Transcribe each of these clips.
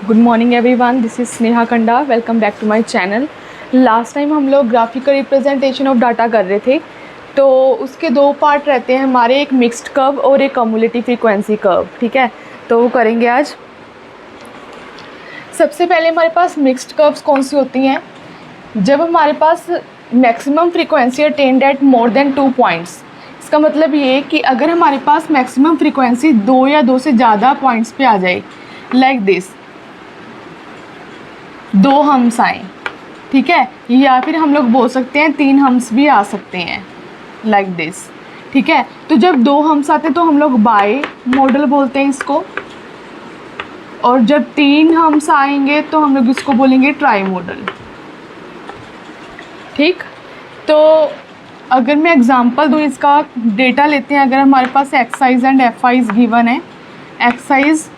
Good morning everyone, this is Sneha Kanda. Welcome back to my channel. Last time हम लोग graphical representation of data कर रहे थे, तो उसके दो पार्ट रहते हैं हमारे, एक मिक्स्ड कर्व और एक कम्युलेटिव फ्रीक्वेंसी कर्व। ठीक है, तो वो करेंगे आज। सबसे पहले हमारे पास मिक्स्ड कर्व्स कौन सी होती हैं? जब हमारे पास maximum frequency attained at more than 2 points. इसका मतलब ये कि अगर हमारे पास मैक्सिमम फ्रीक्वेंसी 2 या 2 से ज़्यादा पॉइंट्स पे आ जाए, लाइक दिस, 2 हम्स आए, ठीक है, या फिर हम लोग बोल सकते हैं 3 हम्स भी आ सकते हैं, लाइक दिस। ठीक है, तो जब 2 हम्स आते हैं तो हम लोग बाई मॉडल बोलते हैं इसको, और जब 3 हम्स आएंगे तो हम लोग इसको बोलेंगे ट्राई मॉडल। ठीक, तो अगर मैं एग्जांपल दूँ इसका, डेटा लेते हैं। अगर हमारे पास xi's and f i's given है, एक्साइज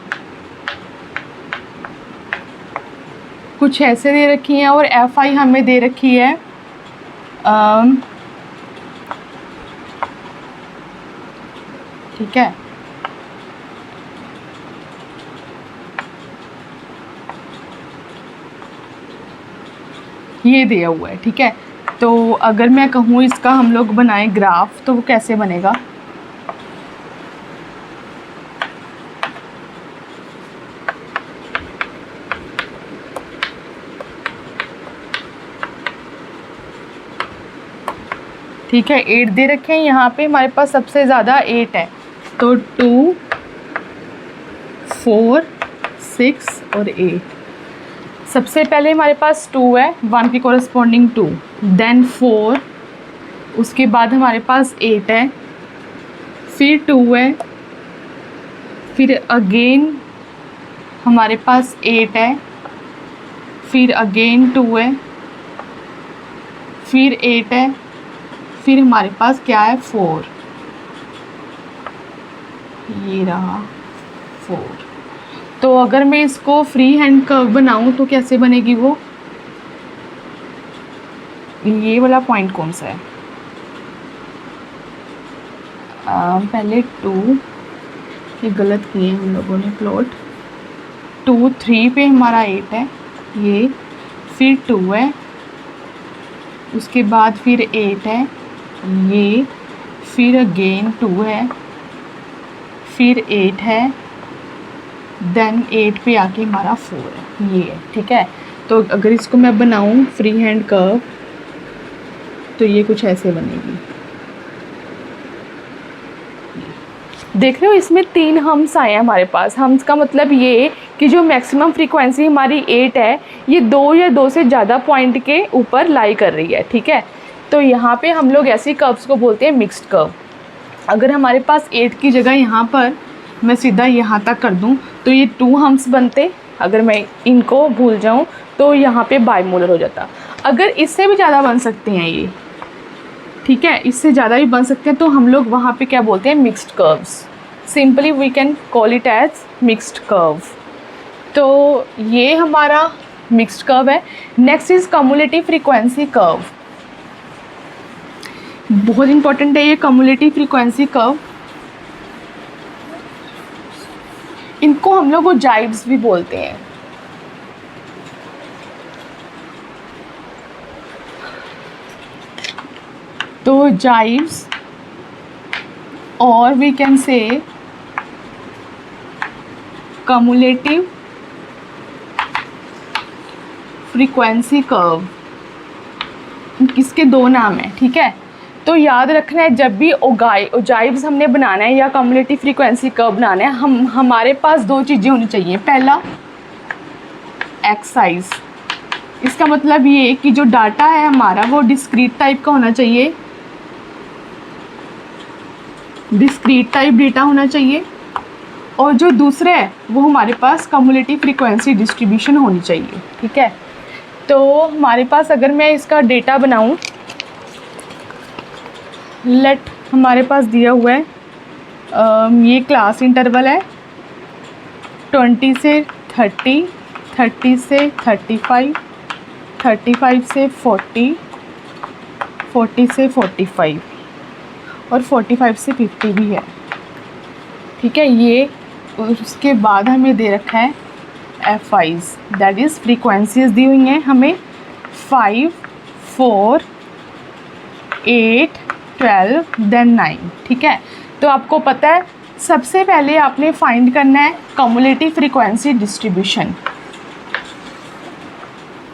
कुछ ऐसे दे रखी हैं और एफ आई हमें दे रखी है ठीक है, ये दिया हुआ है। ठीक है, तो अगर मैं कहूँ इसका हम लोग बनाएं ग्राफ, तो वो कैसे बनेगा? ठीक है, 8 दे रखे हैं यहाँ पे, हमारे पास सबसे ज़्यादा 8 है, तो 2, 4, 6 और 8। सबसे पहले हमारे पास 2 है, 1 की कॉरस्पॉन्डिंग 2, देन 4, उसके बाद हमारे पास 8 है, फिर 2 है, फिर अगेन हमारे पास 8 है, फिर अगेन 2 है, फिर 8 है, फिर हमारे पास क्या है? 4, ये रहा 4। तो अगर मैं इसको फ्री हैंड कर्व बनाऊं तो कैसे बनेगी वो? ये वाला पॉइंट कौन सा है? पहले 2, ये गलत किए हम लोगों ने प्लॉट। 2, 3 पे हमारा 8 है, ये, फिर 2 है, उसके बाद फिर 8 है, ये, फिर अगेन 2 है, फिर 8 है, देन 8 पे आके हमारा 4 है, ये है। ठीक है, तो अगर इसको मैं बनाऊं फ्री हैंड कर्व, तो ये कुछ ऐसे बनेगी। देख रहे हो, इसमें 3 हम्स आए हैं हमारे पास। हम्स का मतलब ये कि जो मैक्सिमम फ्रीक्वेंसी हमारी 8 है, ये 2 या 2 से ज़्यादा पॉइंट के ऊपर लाई कर रही है। ठीक है, तो यहाँ पे हम लोग ऐसी कर्व्स को बोलते हैं मिक्स्ड कर्व। अगर हमारे पास 8 की जगह यहाँ पर मैं सीधा यहाँ तक कर दूँ तो ये 2 हम्स बनते। अगर मैं इनको भूल जाऊँ तो यहाँ पे बाइमोलर हो जाता। अगर इससे भी ज़्यादा बन सकते हैं ये, ठीक है, इससे ज़्यादा भी बन सकते हैं, तो हम लोग वहाँ पे क्या बोलते हैं? Mixed curves. Simply we can call it as mixed curve. तो ये हमारा मिक्स्ड कर्व है। Next is cumulative frequency curve. बहुत इंपॉर्टेंट है ये कम्युलेटिव फ्रीक्वेंसी कर्व। इनको हम लोग जाइब्स भी बोलते हैं। तो जाइब्स, और we can say cumulative frequency curve, इसके 2 नाम हैं। ठीक है, तो याद रखना है, जब भी ओजाइब्स हमने बनाना है या कम्युलेटिव फ्रीक्वेंसी कर्व बनाना है, हमारे पास 2 चीज़ें होनी चाहिए। पहला, एक्साइज। इसका मतलब ये कि जो डाटा है हमारा वो डिस्क्रीट टाइप का होना चाहिए, डिस्क्रीट टाइप डेटा होना चाहिए। और जो दूसरा है वो हमारे पास कम्युलेटिव फ्रीक्वेंसी डिस्ट्रीब्यूशन होनी चाहिए। ठीक है, तो हमारे पास अगर मैं इसका डेटा बनाऊं, लेट हमारे पास दिया हुआ है, ये क्लास इंटरवल है 20 से 30, 30 से 35, 35 से 40, 40 से 45 और 45 से 50 भी है। ठीक है, ये उसके बाद हमें दे रखा है FIs, दैट इज़ फ्रीक्वेंसीज दी हुई हैं हमें 5, 4, 8, 12 देन 9, ठीक है। तो आपको पता है सबसे पहले आपने फाइंड करना है कम्युलेटिव फ्रीक्वेंसी डिस्ट्रीब्यूशन,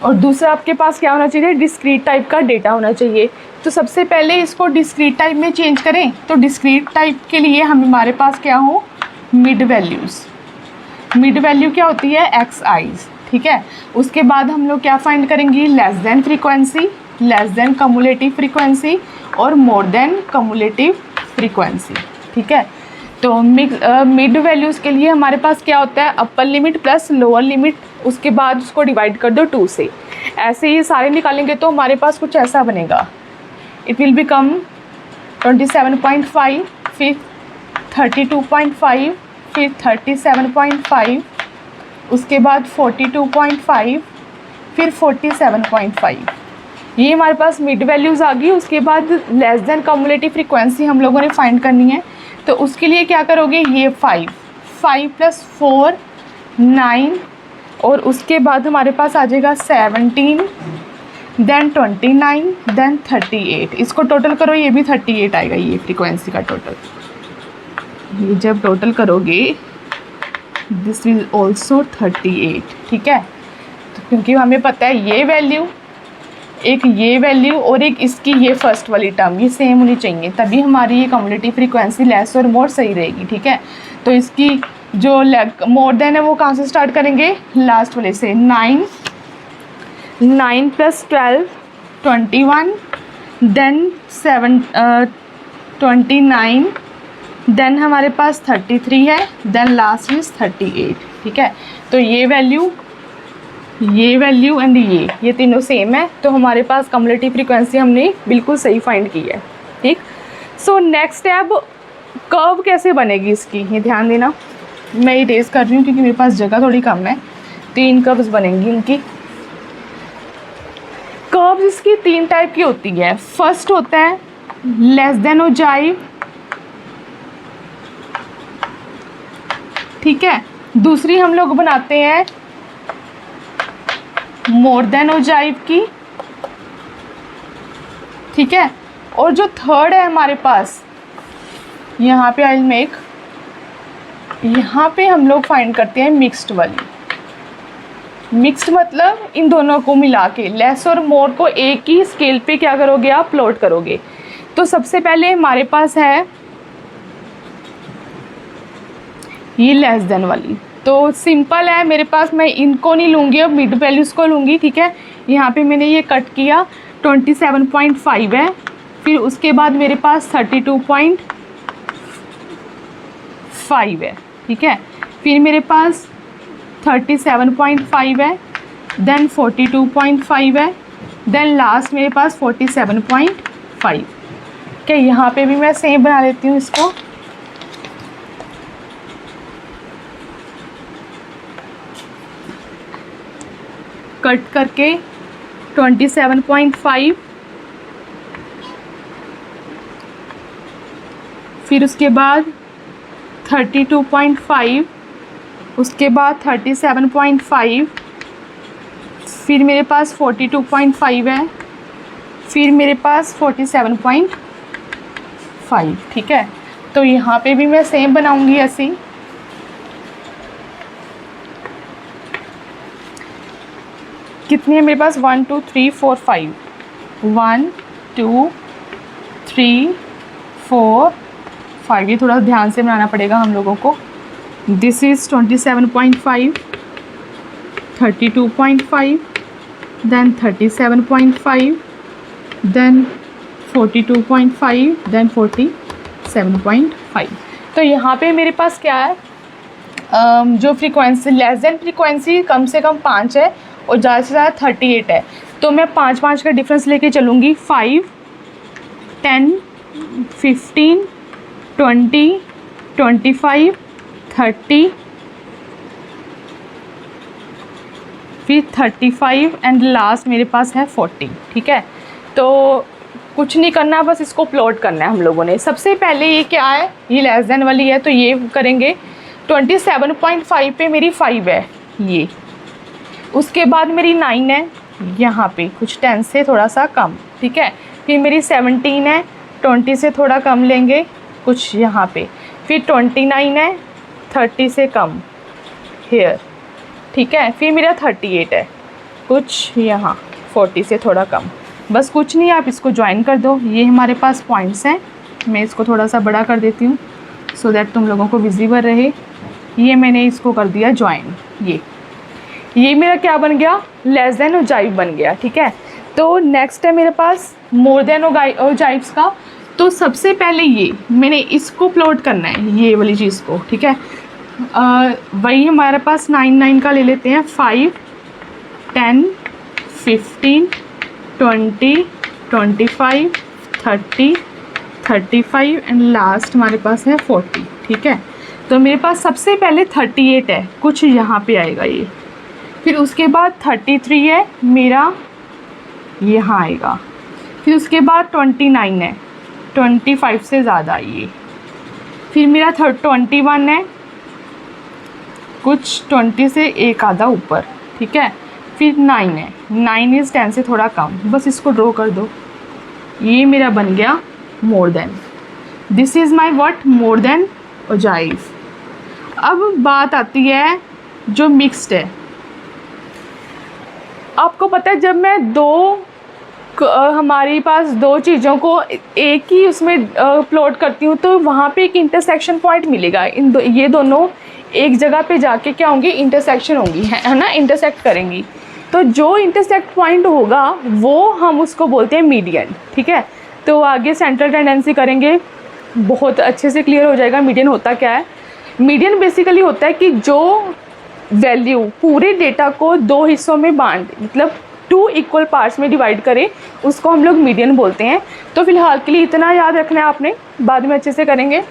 और दूसरा आपके पास क्या होना चाहिए, डिस्क्रीट टाइप का डेटा होना चाहिए। तो सबसे पहले इसको डिस्क्रीट टाइप में चेंज करें, तो डिस्क्रीट टाइप के लिए हमारे पास क्या हो, मिड वैल्यूज़। मिड वैल्यू क्या होती है, XIs, ठीक है। उसके बाद हम लोग क्या फाइंड करेंगे, less than frequency, less then cumulative frequency और मोर देन कम्युलेटिव फ्रीक्वेंसी, ठीक है। तो मिड वैल्यूज़ के लिए हमारे पास क्या होता है, upper limit plus lower limit, उसके बाद उसको डिवाइड कर दो 2 से। ऐसे ही सारे निकालेंगे तो हमारे पास कुछ ऐसा बनेगा, इट विल बिकम 27.5, फिर 32.5, फिर 37.5, उसके बाद 42.5, फिर 47.5। ये हमारे पास मिड वैल्यूज़ आ गई। उसके बाद लेस देन कम्युलेटिव फ्रीक्वेंसी हम लोगों ने फाइंड करनी है, तो उसके लिए क्या करोगे, ये 5 + 4 9, और उसके बाद हमारे पास आ जाएगा 17, देन 29, देन 38। इसको टोटल करो, ये भी 38 आएगा, ये फ्रीक्वेंसी का टोटल। ये जब टोटल करोगे दिस विल ऑल्सो 38, ठीक है। तो क्योंकि हमें पता है ये वैल्यू, एक ये वैल्यू और एक इसकी ये फर्स्ट वाली टर्म ये सेम होनी चाहिए, तभी हमारी ये कम्युलेटिव फ्रीक्वेंसी लेस और मोर सही रहेगी, ठीक है। तो इसकी जो मोर देन है वो कहाँ से स्टार्ट करेंगे, लास्ट वाले से। 9 + 12 21, देन 29, देन हमारे पास 33 है, देन लास्ट इज 38, ठीक है। तो ये वैल्यू एंड ये तीनों सेम है, तो हमारे पास कम्युलेटिव फ्रीक्वेंसी हमने बिल्कुल सही फाइंड की है, ठीक। सो नेक्स्ट है अब कर्व कैसे बनेगी इसकी, ये ध्यान देना। मैं इरेज कर रही हूँ क्योंकि मेरे पास जगह थोड़ी कम है। 3 कर्व्स बनेंगी इनकी। कर्व्स इसकी 3 टाइप की होती है। फर्स्ट होता है लेस देन ओजाइव, ठीक है। दूसरी हम लोग बनाते हैं मोर देन ओजाइव की, ठीक है। और जो थर्ड है हमारे पास, यहाँ पे आई मेक, यहाँ पे हम लोग फाइंड करते हैं मिक्स्ड वाली। मिक्स्ड मतलब इन दोनों को मिला के लेस और मोर को एक ही स्केल पे क्या करोगे, आप प्लॉट करोगे। तो सबसे पहले हमारे पास है ये लेस देन वाली, तो सिंपल है मेरे पास, मैं इनको नहीं लूँगी, अब मिड वैल्यूज़ को लूँगी, ठीक है। यहाँ पे मैंने ये कट किया, 27.5 है, फिर उसके बाद मेरे पास 32.5 है, ठीक है। फिर मेरे पास 37.5 है, देन 42.5 है, देन लास्ट मेरे पास 47.5। क्या यहाँ पे भी मैं सेम बना लेती हूँ इसको। कट करके 27.5, फिर उसके बाद 32.5, उसके बाद 37.5, फिर मेरे पास 42.5 है, फिर मेरे पास 47.5, ठीक है। तो यहाँ पे भी मैं सेम बनाऊंगी ऐसी। कितनी है मेरे पास, 1 2 3 4 5, 1 2 3 4 5, ये थोड़ा ध्यान से बनाना पड़ेगा हम लोगों को। This is 27.5, 32.5, then 37.5, then 42.5, then 47.5। तो यहाँ पे मेरे पास क्या है, जो फ्रीक्वेंसी लेस देन फ्रीक्वेंसी कम से कम 5 है और ज़्यादा से ज़्यादा 38 है। तो मैं 5 का डिफरेंस लेके चलूँगी, 5, 10, 15, 20, 25, 30, फिर 35 एंड लास्ट मेरे पास है 40, ठीक है। तो कुछ नहीं करना, बस इसको प्लॉट करना है हम लोगों ने। सबसे पहले ये क्या है, ये लेस देन वाली है, तो ये करेंगे 27.5 पे मेरी 5 है, ये उसके बाद मेरी 9 है यहाँ पे कुछ 10 से थोड़ा सा कम, ठीक है। फिर मेरी 17 है, 20 से थोड़ा कम लेंगे कुछ यहाँ पे। फिर 29 है, 30 से कम हेयर, ठीक है। फिर मेरा 38 है, कुछ यहाँ 40 से थोड़ा कम। बस कुछ नहीं, आप इसको ज्वाइन कर दो। ये हमारे पास पॉइंट्स हैं। मैं इसको थोड़ा सा बड़ा कर देती हूँ सो दैट तुम लोगों को विजिबल रहे। ये मैंने इसको कर दिया ज्वाइन। ये मेरा क्या बन गया, लेस देन ओजाइव बन गया, ठीक है। तो नेक्स्ट है मेरे पास मोर देन ओजाइव्स का। तो सबसे पहले ये मैंने इसको प्लॉट करना है, ये वाली चीज़ को, ठीक है। वही हमारे पास 9 का ले लेते हैं। 5, 10, 15, 20, 25, 30, 35 एंड लास्ट हमारे पास है 40, ठीक है। तो मेरे पास सबसे पहले 38 है, कुछ यहाँ पे आएगा ये। फिर उसके बाद 33 है मेरा, यहाँ आएगा। फिर उसके बाद 29 है, 25 से ज़्यादा ये। फिर मेरा 21 है, कुछ 20 से एक आधा ऊपर, ठीक है। फिर 9 है, 9 इज़ 10 से थोड़ा कम। बस इसको ड्रॉ कर दो। ये मेरा बन गया more than. This is my what, more than ogive. अब बात आती है जो मिक्स्ड है। आपको पता है जब मैं हमारे पास दो चीज़ों को एक ही उसमें प्लॉट करती हूँ तो वहाँ पे एक इंटरसेक्शन पॉइंट मिलेगा। ये दोनों एक जगह पे जाके क्या होंगी, इंटरसेक्शन होंगी, है ना, इंटरसेक्ट करेंगी। तो जो इंटरसेक्ट पॉइंट होगा वो हम उसको बोलते हैं मीडियन, ठीक है। तो आगे सेंट्रल टेंडेंसी करेंगे, बहुत अच्छे से क्लियर हो जाएगा मीडियन होता क्या है। मीडियन बेसिकली होता है कि जो वैल्यू पूरे डेटा को दो हिस्सों में मतलब 2 इक्वल पार्ट्स में डिवाइड करें, उसको हम लोग मीडियन बोलते हैं। तो फिलहाल के लिए इतना याद रखना है आपने, बाद में अच्छे से करेंगे।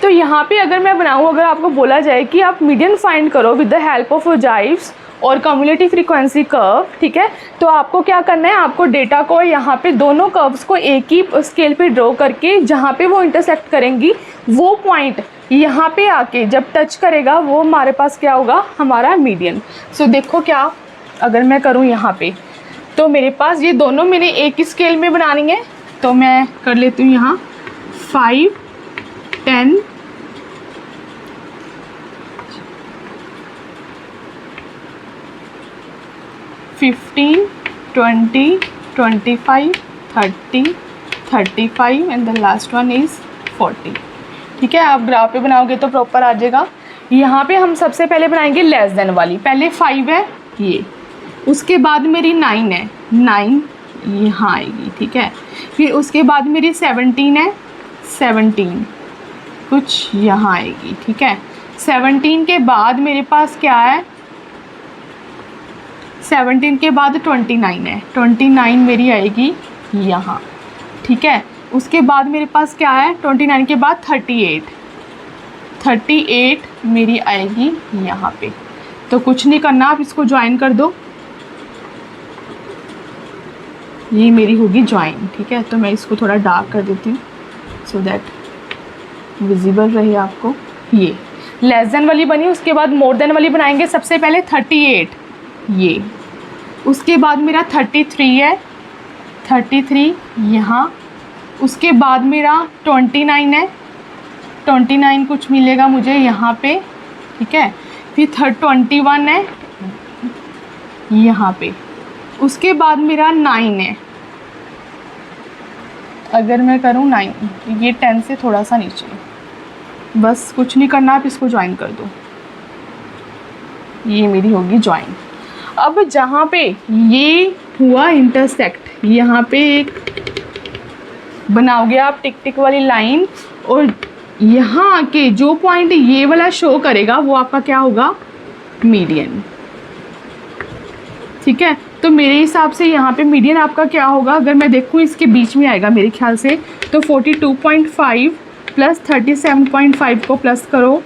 तो यहाँ पे अगर मैं बनाऊँ, अगर आपको बोला जाए कि आप मीडियन फाइंड करो विद द हेल्प ऑफ ओजाइव्स और कम्युलेटिव फ्रीक्वेंसी कर्व, ठीक है। तो आपको क्या करना है, आपको डेटा को यहाँ पे दोनों कर्व्स को एक ही स्केल पे ड्रॉ करके जहाँ पे वो इंटरसेक्ट करेंगी वो पॉइंट यहाँ पे आके जब टच करेगा वो हमारे पास क्या होगा, हमारा मीडियन। सो देखो क्या अगर मैं करूँ यहाँ पे, तो मेरे पास ये दोनों मैंने एक ही स्केल में बनानी है। तो मैं कर लेती हूँ यहाँ 5, 10, 15, 20, 25, 30, 35 and the last one is 40, ठीक है। आप ग्राफ पे बनाओगे तो प्रॉपर आ जाएगा। यहाँ पे हम सबसे पहले बनाएंगे लेस देन वाली। पहले 5 है ये, उसके बाद मेरी 9 है, 9 यहाँ आएगी, ठीक है। फिर उसके बाद मेरी 17 है, 17 कुछ यहाँ आएगी, ठीक है। 17 के बाद मेरे पास क्या है, 17 के बाद 29 है, 29 मेरी आएगी यहाँ, ठीक है। उसके बाद मेरे पास क्या है, 29 के बाद 38, 38 मेरी आएगी यहाँ पे। तो कुछ नहीं करना, आप इसको ज्वाइन कर दो, ये मेरी होगी ज्वाइन, ठीक है। तो मैं इसको थोड़ा डार्क कर देती हूँ सो दैट विजिबल रहे आपको। ये लेस देन वाली बनी, उसके बाद मोर देन वाली बनाएंगे। सबसे पहले 38 ये, उसके बाद मेरा 33 है, 33 यहाँ, उसके बाद मेरा 29 है, 29 कुछ मिलेगा मुझे यहाँ पे, ठीक है। फिर 21 है यहाँ पे, उसके बाद मेरा 9 है। अगर मैं करूँ 9, ये 10 से थोड़ा सा नीचे, बस कुछ नहीं करना, आप इसको ज्वाइन कर दो, ये मेरी होगी ज्वाइन। अब जहाँ पे ये हुआ इंटरसेक्ट, यहाँ पे एक बनाओगे आप टिक टिक वाली लाइन, और यहाँ आके जो पॉइंट ये वाला शो करेगा वो आपका क्या होगा, मीडियन, ठीक है। तो मेरे हिसाब से यहाँ पे मीडियन आपका क्या होगा, अगर मैं देखूँ इसके बीच में आएगा मेरे ख्याल से, तो 42.5 प्लस 37.5 को प्लस करो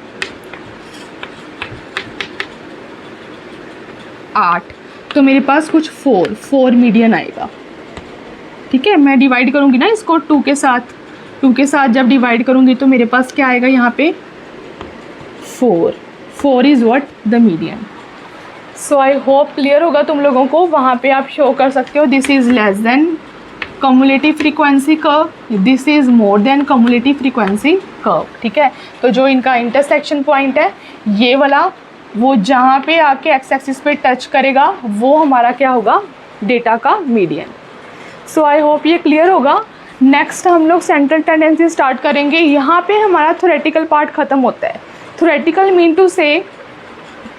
8, तो मेरे पास कुछ 4 मीडियन आएगा, ठीक है। मैं डिवाइड करूँगी ना इसको 2 के साथ, 2 के साथ जब डिवाइड करूँगी तो मेरे पास क्या आएगा यहाँ पे 4 is what, the median. So I hope clear होगा तुम लोगों को। वहाँ पे आप शो कर सकते हो this is less than cumulative frequency curve, this is more than cumulative frequency curve. ठीक है, तो जो इनका इंटरसेक्शन पॉइंट है ये वाला, वो जहाँ पे आके एक्स एक्सिस पे टच करेगा वो हमारा क्या होगा, डेटा का मीडियन। सो आई होप ये क्लियर होगा। नेक्स्ट हम लोग सेंट्रल टेंडेंसी स्टार्ट करेंगे। यहाँ पे हमारा थ्योरेटिकल पार्ट ख़त्म होता है। थ्योरेटिकल मीन टू से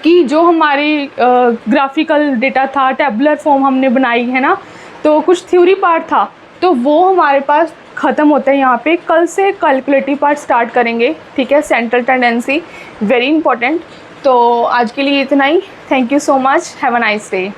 कि जो हमारी ग्राफिकल डेटा था, टेबुलर फॉर्म हमने बनाई है ना, तो कुछ थ्योरी पार्ट था, तो वो हमारे पास ख़त्म होता है यहाँ पे। कल से कैलकुलेटिव पार्ट स्टार्ट करेंगे। ठीक है, सेंट्रल टेंडेंसी वेरी इंपॉर्टेंट। तो आज के लिए इतना ही। Thank you so much, have a nice day.